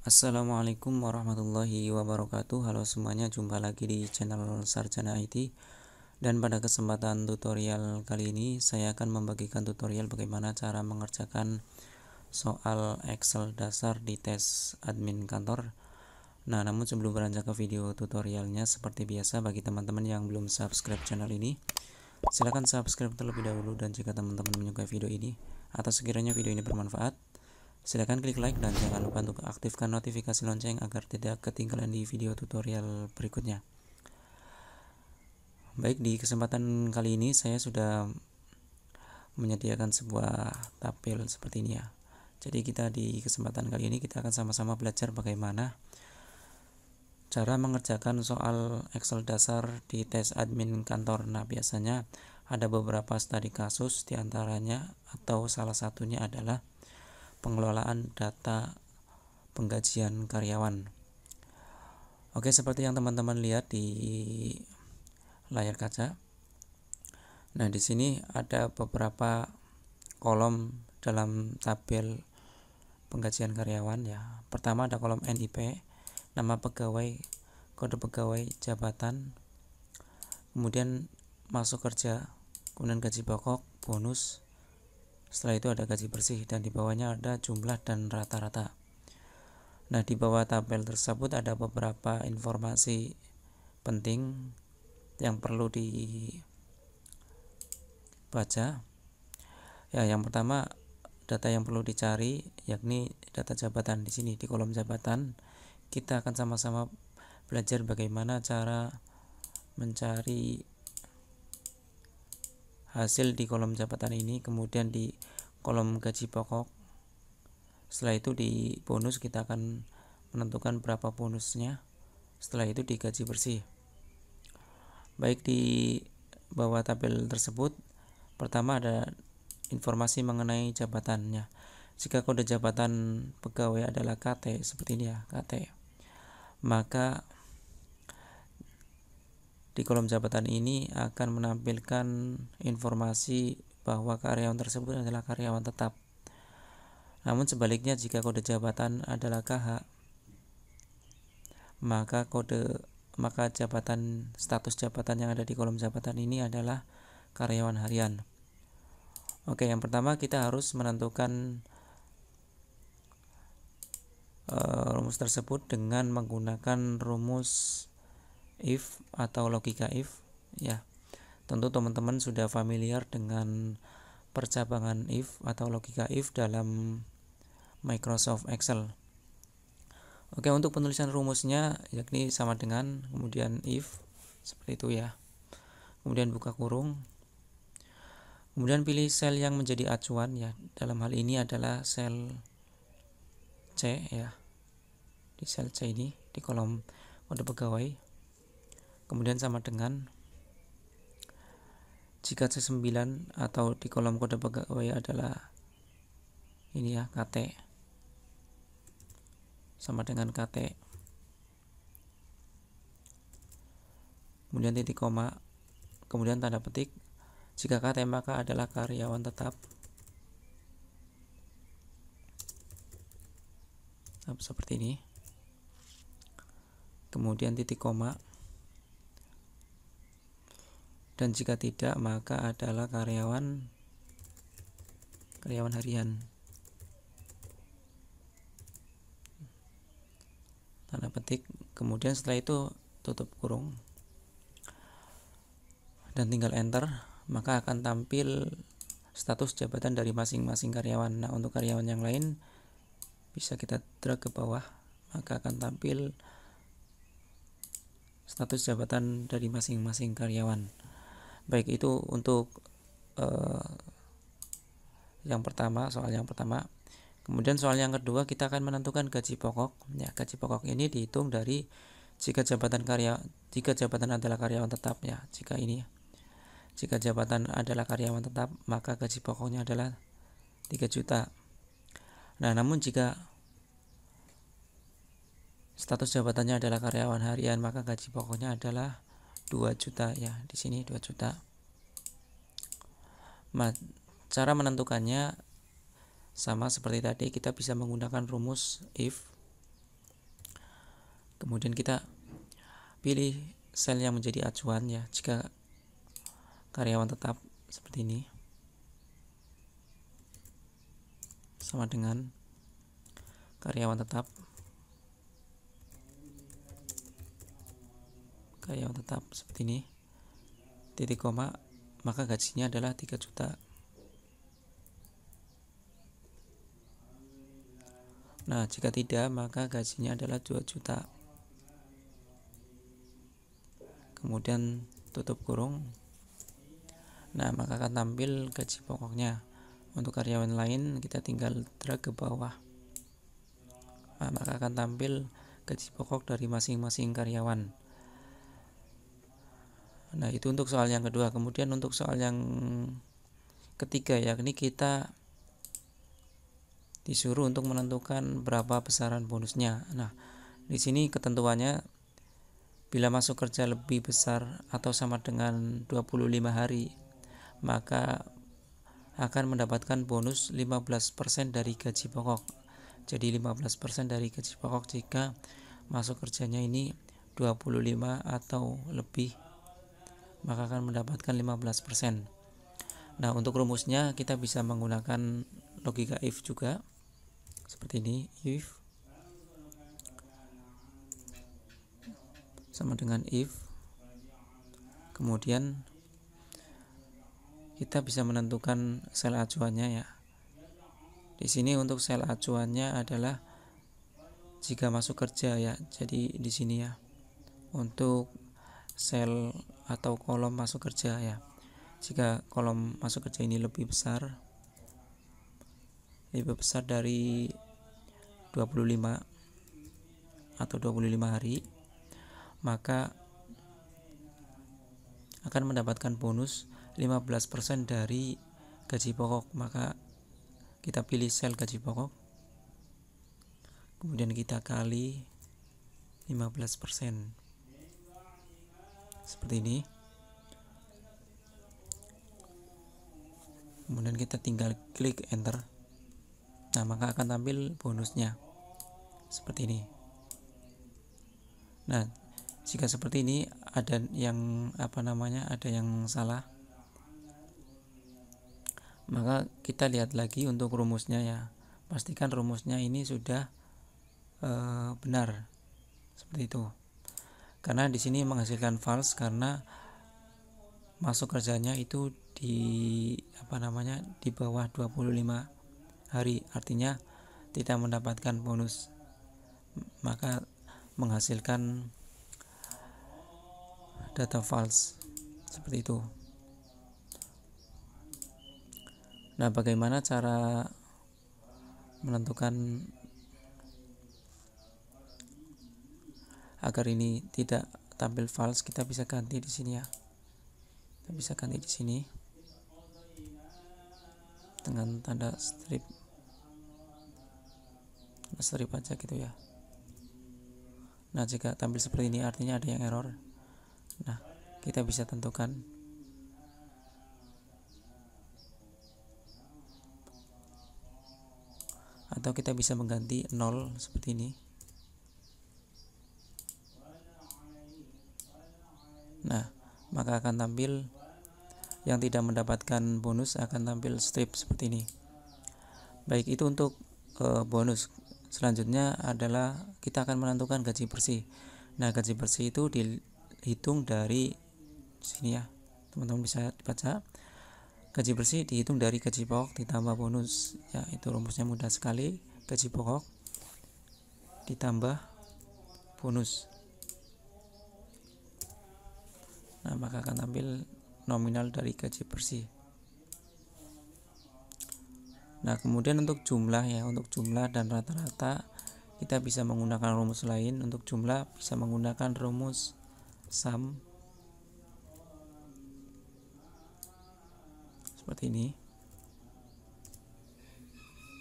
Assalamualaikum warahmatullahi wabarakatuh. Halo semuanya, jumpa lagi di channel Sarjana IT. Dan pada kesempatan tutorial kali ini saya akan membagikan tutorial bagaimana cara mengerjakan soal Excel dasar di tes admin kantor. Nah, namun sebelum beranjak ke video tutorialnya, seperti biasa bagi teman-teman yang belum subscribe channel ini, silahkan subscribe terlebih dahulu. Dan jika teman-teman menyukai video ini atau sekiranya video ini bermanfaat, silakan klik like dan jangan lupa untuk aktifkan notifikasi lonceng agar tidak ketinggalan di video tutorial berikutnya. Baik, di kesempatan kali ini saya sudah menyediakan sebuah tabel seperti ini ya. Jadi di kesempatan kali ini kita akan sama-sama belajar bagaimana cara mengerjakan soal Excel dasar di tes admin kantor. Nah, biasanya ada beberapa studi kasus, diantaranya atau salah satunya adalah pengelolaan data penggajian karyawan. Oke, seperti yang teman-teman lihat di layar kaca. Nah, di sini ada beberapa kolom dalam tabel penggajian karyawan ya. Pertama ada kolom NIP, nama pegawai, kode pegawai, jabatan, kemudian masuk kerja, kemudian gaji pokok, bonus. Setelah itu ada gaji bersih dan di bawahnya ada jumlah dan rata-rata. Nah, di bawah tabel tersebut ada beberapa informasi penting yang perlu dibaca. Ya, yang pertama data yang perlu dicari yakni data jabatan. Di sini di kolom jabatan kita akan sama-sama belajar bagaimana cara mencari hasil di kolom jabatan ini, kemudian di kolom gaji pokok. Setelah itu di bonus kita akan menentukan berapa bonusnya. Setelah itu di gaji bersih. Baik, di bawah tabel tersebut pertama ada informasi mengenai jabatannya. Jika kode jabatan pegawai adalah KT, seperti ini ya, KT, maka di kolom jabatan ini akan menampilkan informasi bahwa karyawan tersebut adalah karyawan tetap. Namun sebaliknya, jika kode jabatan adalah KH, maka status jabatan yang ada di kolom jabatan ini adalah karyawan harian. Oke, yang pertama kita harus menentukan rumus tersebut dengan menggunakan rumus if atau logika if ya. Tentu teman-teman sudah familiar dengan percabangan if atau logika if dalam Microsoft Excel. Oke, untuk penulisan rumusnya yakni sama dengan kemudian if seperti itu ya. Kemudian buka kurung. Kemudian pilih sel yang menjadi acuan ya. Dalam hal ini adalah sel C ya. Di sel C ini di kolom kode pegawai. Kemudian sama dengan jika C9 atau di kolom kode pegawai adalah ini ya, KT, sama dengan KT. Kemudian titik koma, kemudian tanda petik. Jika KT maka adalah karyawan tetap. Seperti ini. Kemudian titik koma. Dan jika tidak maka adalah karyawan harian. Tanda petik. Kemudian setelah itu tutup kurung dan tinggal enter, maka akan tampil status jabatan dari masing-masing karyawan. Nah, untuk karyawan yang lain bisa kita drag ke bawah, maka akan tampil status jabatan dari masing-masing karyawan. Baik, itu untuk soal yang pertama. Kemudian soal yang kedua kita akan menentukan gaji pokok. Ya, gaji pokok ini dihitung dari jika jabatan adalah karyawan tetap ya. Jika jabatan adalah karyawan tetap, maka gaji pokoknya adalah 3 juta. Nah, namun jika status jabatannya adalah karyawan harian, maka gaji pokoknya adalah 2 juta ya. Di sini 2 juta. Cara menentukannya sama seperti tadi, kita bisa menggunakan rumus if Kemudian kita pilih sel yang menjadi acuan ya, jika karyawan tetap seperti ini, sama dengan karyawan tetap seperti ini, titik koma, maka gajinya adalah 3 juta. Nah, jika tidak, maka gajinya adalah 2 juta. Kemudian tutup kurung. Nah, maka akan tampil gaji pokoknya. Untuk karyawan lain kita tinggal drag ke bawah. Nah, maka akan tampil gaji pokok dari masing-masing karyawan. Nah, itu untuk soal yang kedua. Kemudian untuk soal yang ketiga, yakni kita disuruh untuk menentukan berapa besaran bonusnya. Nah, di sini ketentuannya, bila masuk kerja lebih besar atau sama dengan 25 hari, maka akan mendapatkan bonus 15% dari gaji pokok. Jadi 15% dari gaji pokok jika masuk kerjanya ini 25 atau lebih, maka akan mendapatkan 15%. Nah, untuk rumusnya kita bisa menggunakan logika if juga. Seperti ini, if sama dengan if. Kemudian kita bisa menentukan sel acuannya ya. Di sini untuk sel acuannya adalah jika masuk kerja ya. Jadi di sini ya. Untuk sel atau kolom masuk kerja ya. Jika kolom masuk kerja ini lebih besar dari 25 atau 25 hari, maka akan mendapatkan bonus 15% dari gaji pokok. Maka kita pilih sel gaji pokok, kemudian kita kali 15%. Seperti ini. Kemudian kita tinggal klik enter. Nah, maka akan tampil bonusnya seperti ini. Nah, jika seperti ini ada yang ada yang salah, maka kita lihat lagi untuk rumusnya ya. Pastikan rumusnya ini sudah benar seperti itu. Karena di sini menghasilkan false karena masuk kerjanya itu di di bawah 25 hari, artinya tidak mendapatkan bonus, maka menghasilkan data false seperti itu. Nah, bagaimana cara menentukan agar ini tidak tampil false? Kita bisa ganti di sini ya. Kita bisa ganti di sini dengan tanda strip aja gitu ya. Nah, jika tampil seperti ini artinya ada yang error. Nah, kita bisa tentukan atau kita bisa mengganti 0 seperti ini. Nah, maka akan tampil yang tidak mendapatkan bonus, akan tampil strip seperti ini. Baik, itu untuk bonus. Selanjutnya adalah kita akan menentukan gaji bersih. Nah, gaji bersih itu dihitung dari sini ya. Teman-teman bisa baca. Gaji bersih dihitung dari gaji pokok ditambah bonus. Ya, itu rumusnya mudah sekali. Gaji pokok ditambah bonus. Nah, maka akan tampil nominal dari gaji bersih. Nah, kemudian untuk jumlah ya, untuk jumlah dan rata-rata kita bisa menggunakan rumus lain. Untuk jumlah bisa menggunakan rumus sum seperti ini.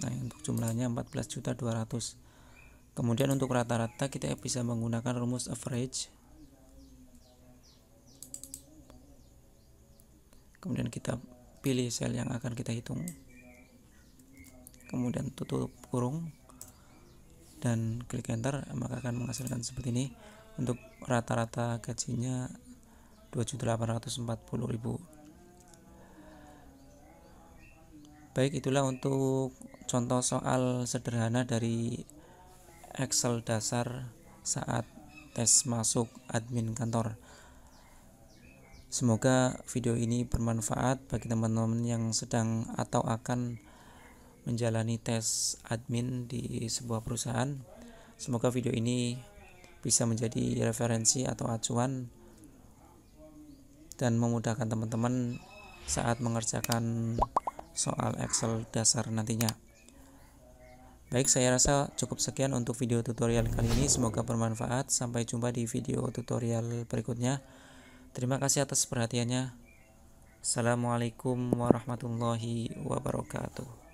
Nah, untuk jumlahnya 14.200.000. Kemudian untuk rata-rata kita bisa menggunakan rumus average. Kemudian kita pilih sel yang akan kita hitung. Kemudian tutup kurung. dan klik enter, maka akan menghasilkan seperti ini. Untuk rata-rata gajinya 2.840.000. Baik, itulah untuk contoh soal sederhana dari Excel dasar saat tes masuk admin kantor. Semoga video ini bermanfaat bagi teman-teman yang sedang atau akan menjalani tes admin di sebuah perusahaan. Semoga video ini bisa menjadi referensi atau acuan dan memudahkan teman-teman saat mengerjakan soal Excel dasar nantinya. Baik, saya rasa cukup sekian untuk video tutorial kali ini. Semoga bermanfaat. Sampai jumpa di video tutorial berikutnya. Terima kasih atas perhatiannya. Assalamualaikum warahmatullahi wabarakatuh.